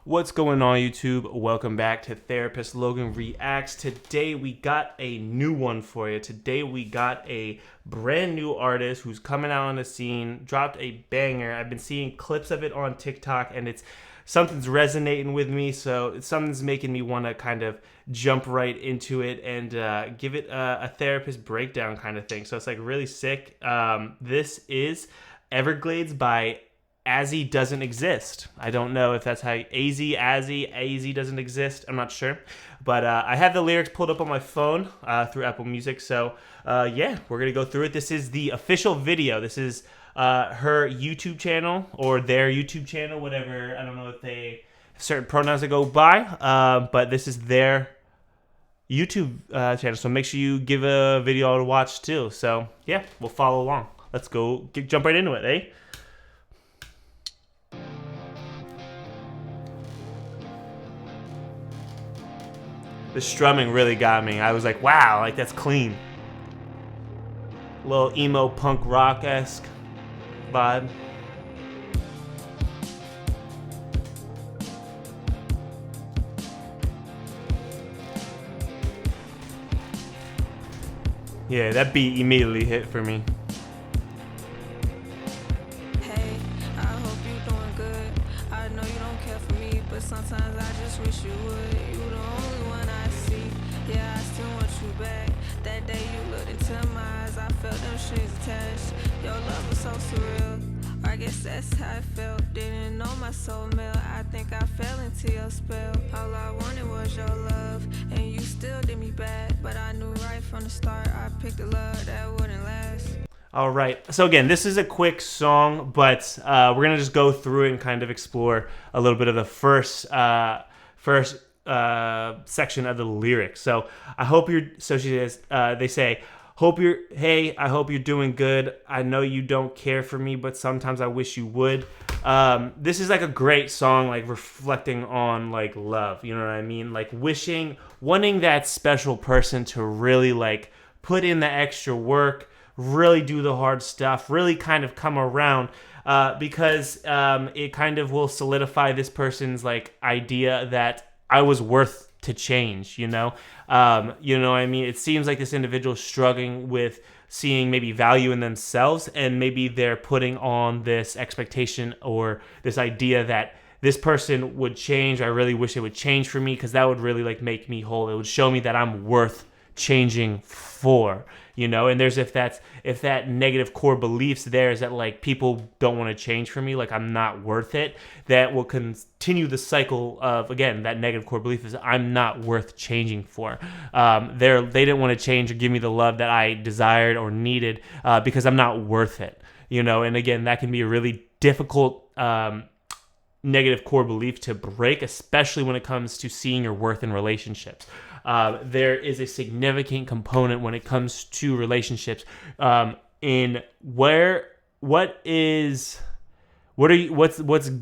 What's going on, YouTube? Welcome back to Therapist Logan Reacts. Today we got a new one for you. Today we got a brand new artist who's coming out on the scene, dropped a banger. I've been seeing clips of it on TikTok and something's resonating with me, so something's making me want to kind of jump right into it and give it a therapist breakdown kind of thing. So it's like really sick. This is Everglades by AZIEDOESNTEXIST. I don't know if that's how AZ doesn't exist. I'm not sure. But I have the lyrics pulled up on my phone through Apple Music. So yeah, we're going to go through it. This is the official video. This is her YouTube channel or their YouTube channel, whatever. I don't know if they have certain pronouns that go by. But this is their YouTube channel. So make sure you give a video to watch too. So yeah, we'll follow along. Let's go jump right into it, eh? The strumming really got me. I was like, wow, like that's clean. Little emo punk rock-esque vibe. Yeah, that beat immediately hit for me. Hey, I hope you doing good. I know you don't care for me, but sometimes I just wish you would. You the only one I see. Yeah, I still want you back. That day you looked into my eyes, I felt them strings attached. Your love was so surreal. I guess that's how I felt. Didn't know my soul melt. I think I fell into your spell. All I wanted was your love, and you still did me bad. But I knew right from the start I picked a love that wouldn't last. All right. So again, this is a quick song, but we're gonna just go through it and kind of explore a little bit of the first section of the lyrics. So I hope you're. So she says, they say, I hope you're doing good. I know you don't care for me, but sometimes I wish you would. This is like a great song, like reflecting on like love. You know what I mean? Like wanting that special person to really like put in the extra work, really do the hard stuff, really kind of come around, because it kind of will solidify this person's like idea that I was worth to change, you know what I mean? It seems like this individual is struggling with seeing maybe value in themselves, and maybe they're putting on this expectation or this idea that this person would change. I really wish it would change for me, because that would really like make me whole. It would show me that I'm worth changing for, and there's if that negative core beliefs there is that like people don't want to change for me, like I'm not worth it, that will continue the cycle of, again, that negative core belief is I'm not worth changing for. They didn't want to change or give me the love that I desired or needed, because I'm not worth it, and again, that can be a really difficult negative core belief to break, especially when it comes to seeing your worth in relationships. There is a significant component when it comes to relationships in what's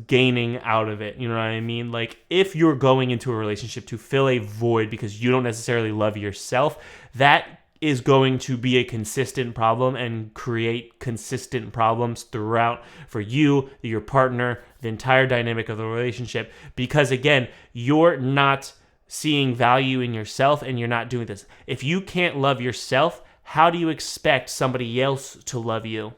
gaining out of it. You know what I mean? Like if you're going into a relationship to fill a void because you don't necessarily love yourself, that is going to be a consistent problem and create consistent problems throughout for you, your partner, the entire dynamic of the relationship, because again, you're not seeing value in yourself and you're not doing this. If you can't love yourself, how do you expect somebody else to love you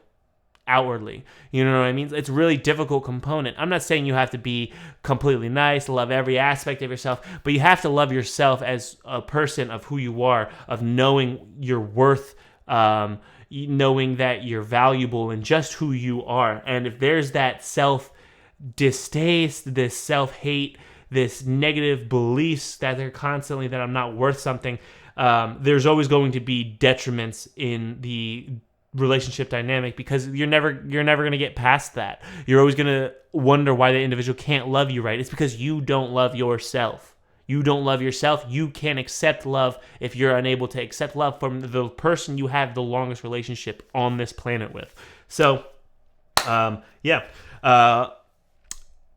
outwardly? You know what I mean? It's a really difficult component. I'm not saying you have to be completely nice, love every aspect of yourself, but you have to love yourself as a person of who you are, of knowing your worth, knowing that you're valuable and just who you are. And if there's that self-distaste, this self-hate, this negative beliefs that they're constantly that I'm not worth something, there's always going to be detriments in the relationship dynamic, because you're never going to get past that. You're always going to wonder why the individual can't love you right. It's because you don't love yourself. You don't love yourself. You can't accept love if you're unable to accept love from the person you have the longest relationship on this planet with. So, yeah.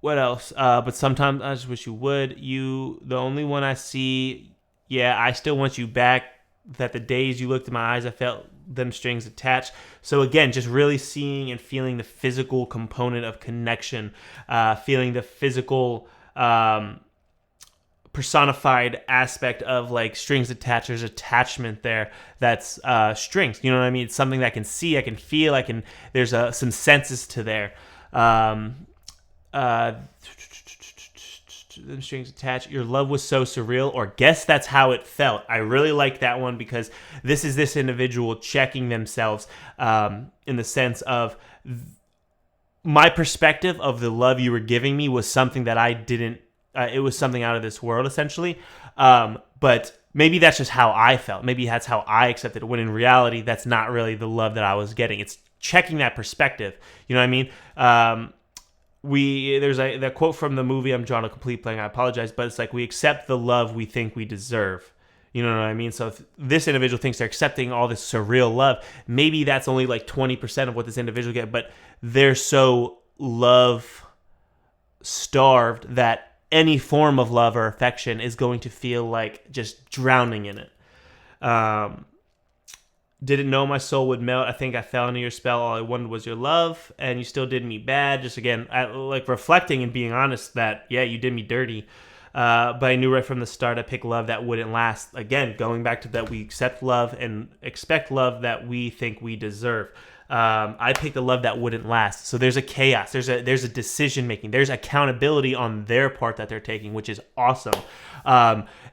What else? But sometimes I just wish you would. You, the only one I see. Yeah, I still want you back. That the days you looked in my eyes, I felt them strings attached. So again, just really seeing and feeling the physical component of connection, feeling the physical personified aspect of like strings attached. There's attachment there that's strings. You know what I mean? It's something that I can see, I can feel, there's some senses to there. Strings attached. Your love was so surreal, or guess that's how it felt. I really like that one because this individual checking themselves in the sense of my perspective of the love you were giving me was something that I didn't. It was something out of this world, essentially. But maybe that's just how I felt. Maybe that's how I accepted it. When in reality, that's not really the love that I was getting. It's checking that perspective. You know what I mean? There's that quote from the movie. I'm drawing a complete blank. I apologize, but it's like we accept the love we think we deserve. You know what I mean? So if this individual thinks they're accepting all this surreal love, maybe that's only like 20% of what this individual get, but they're so love starved that any form of love or affection is going to feel like just drowning in it. Didn't know my soul would melt. I think I fell into your spell. All I wanted was your love, and you still did me bad. Just again, like reflecting and being honest that, yeah, you did me dirty. But I knew right from the start I picked love that wouldn't last. Again, going back to that, we accept love and expect love that we think we deserve. I picked a love that wouldn't last. So there's a chaos. There's a decision making. There's accountability on their part that they're taking, which is awesome.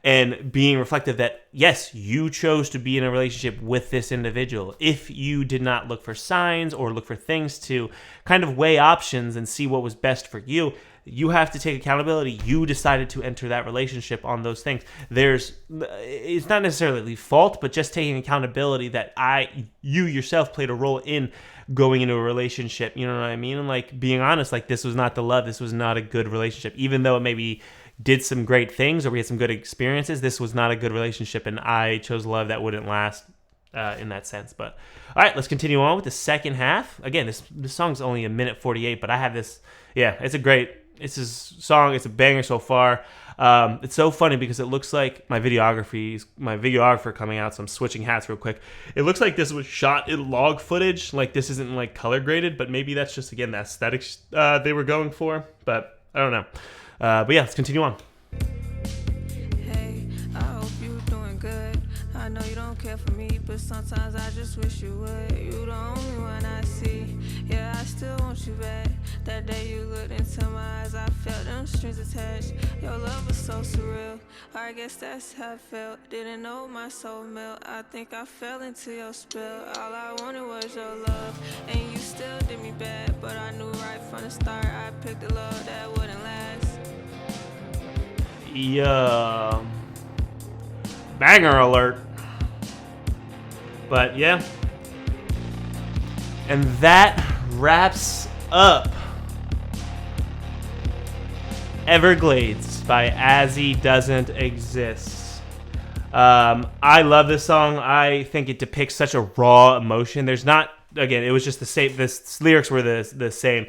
And being reflective that, yes, you chose to be in a relationship with this individual. If you did not look for signs or look for things to kind of weigh options and see what was best for you, you have to take accountability. You decided to enter that relationship on those things. It's not necessarily fault, but just taking accountability that you yourself played a role in going into a relationship. You know what I mean? And like being honest, like this was not the love. This was not a good relationship. Even though it maybe did some great things or we had some good experiences, this was not a good relationship, and I chose love that wouldn't last in that sense. But all right, let's continue on with the second half. Again, this song's only 1:48, but I have this. Yeah, it's a song. It's a banger so far. It's so funny because it looks like my videographer coming out, so I'm switching hats real quick. It looks like this was shot in log footage. Like this isn't like color graded, but maybe that's just, again, the aesthetics they were going for. But I don't know. But yeah, let's continue on. Hey, I hope you doing good. I know you don't care for me, but sometimes I just wish you would. You the only one I see. Yeah, I still want you back. That day you looked into my eyes, I felt them strings attached. Your love was so surreal. I guess that's how I felt. Didn't know my soul melt. I think I fell into your spell. All I wanted was your love, and you still did me bad. But I knew right from the start I picked a love that wouldn't last. Yeah. Banger alert. But yeah. And that wraps up Everglades by AZIEDOESNTEXIST. I love this song. I think it depicts such a raw emotion. There's not, again, it was just the same, the lyrics were the same.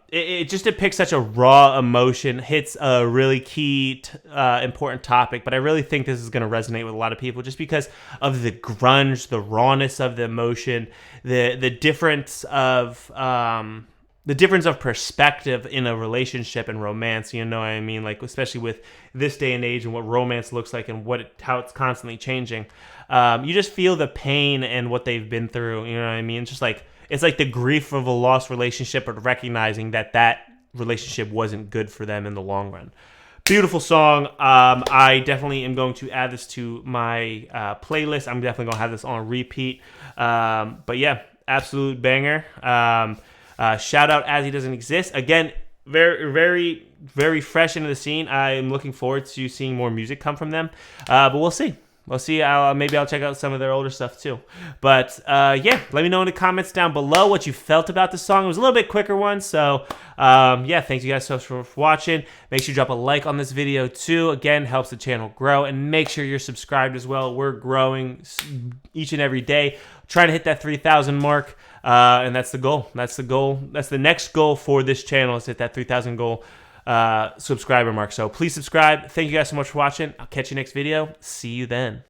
It just depicts such a raw emotion, hits a really key, important topic, but I really think this is going to resonate with a lot of people just because of the grunge, the rawness of the emotion, the difference of perspective in a relationship and romance. You know what I mean? Like, especially with this day and age and what romance looks like and how it's constantly changing. You just feel the pain and what they've been through. You know what I mean? It's like the grief of a lost relationship, but recognizing that relationship wasn't good for them in the long run. Beautiful song. I definitely am going to add this to my playlist. I'm definitely going to have this on repeat. But yeah, absolute banger. Shout out As He Doesn't Exist. Again, very, very, very fresh into the scene. I'm looking forward to seeing more music come from them. But we'll see. We'll see. Maybe I'll check out some of their older stuff too. But yeah, let me know in the comments down below what you felt about the song. It was a little bit quicker one. So yeah, thanks you guys so much for watching. Make sure you drop a like on this video too. Again, helps the channel grow. And make sure you're subscribed as well. We're growing each and every day. Trying to hit that 3,000 mark. And that's the goal. That's the goal. That's the next goal for this channel, is hit that 3,000 goal subscriber mark. So please subscribe. Thank you guys so much for watching. I'll catch you next video. See you then.